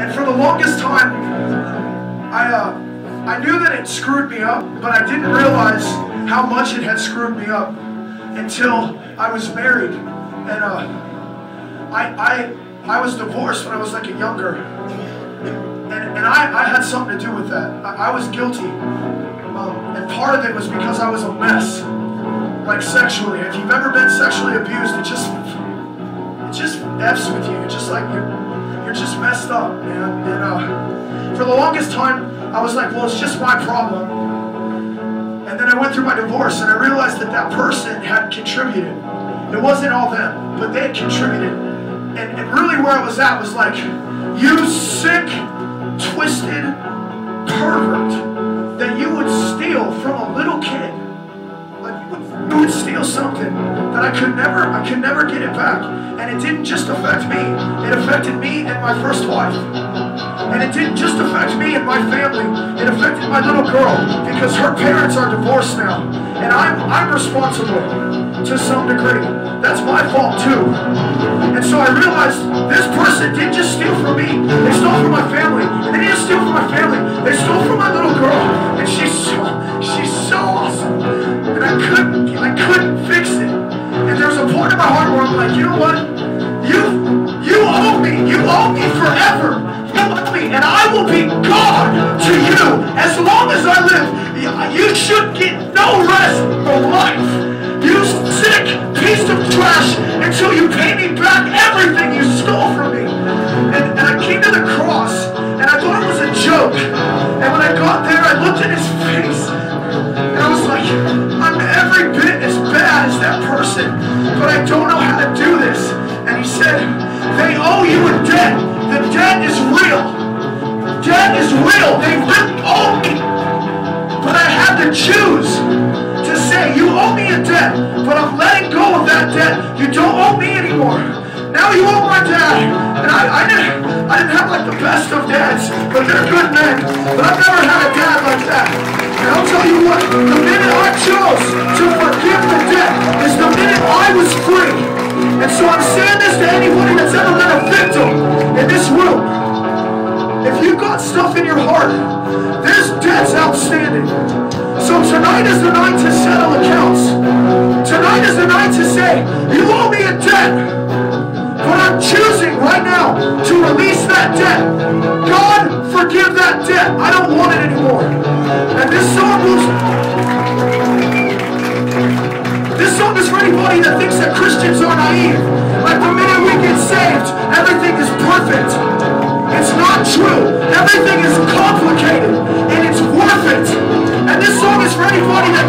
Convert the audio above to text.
And for the longest time, I knew that it screwed me up, but I didn't realize how much it had screwed me up until I was married. And I was divorced when I was like a younger. And I had something to do with that. I was guilty. And part of it was because I was a mess. Like sexually. If you've ever been sexually abused, it just F's with you. It's just like you're just messed up, man. And for the longest time, I was like, well, it's just my problem. And then I went through my divorce and I realized that that person had contributed. It wasn't all them, but they had contributed. And really where I was at was like, you sick, twisted pervert, that you would steal from a little kid. Like you would steal something that I could never get it back. And it didn't just affect me. It affected me and my first wife. And it didn't just affect me and my family. It affected my little girl because her parents are divorced now. And I'm responsible to some degree. That's my fault too. And so I realized this person didn't just steal from me. They stole from my family. And they didn't steal from my family. They stole from my little girl. And she's so awesome. And I couldn't fix it. And there's a point in my heart where I'm like, you know what? You owe me. You owe me forever. You owe me. And I will be God to you. As long as I live, you should get no rest for life. You sick piece of trash until you pay me back everything you stole from me. And I came to the cross and I thought it was a joke. And when I got there, I looked at his face and I was like, I'm every bit as bad as that person, but I don't know how to do this. And he said, they owe you a debt. The debt is real. Debt is real. They really owe me. But I had to choose to say, you owe me a debt, but I'm letting go of that debt. You don't owe me anymore. Now you owe my dad. And I didn't have like the best of dads, but they're good men. But I've never had a dad like that. And I'll tell you what, the minute I chose to forgive the debt is the minute I was free. And so I'm saying this to anybody that's ever been a victim in this room. If you've got stuff in your heart, there's debts outstanding. So tonight is the night to settle accounts. Tonight is the night to say, you owe me a debt, but I'm choosing right now to release that debt. God, forgive that debt. I don't want it anymore. And this song is for anybody that thinks that Christians are naive. Like the minute we get saved, everything is perfect. It's not true. Everything is complicated, and it's worth it. And this song is for anybody that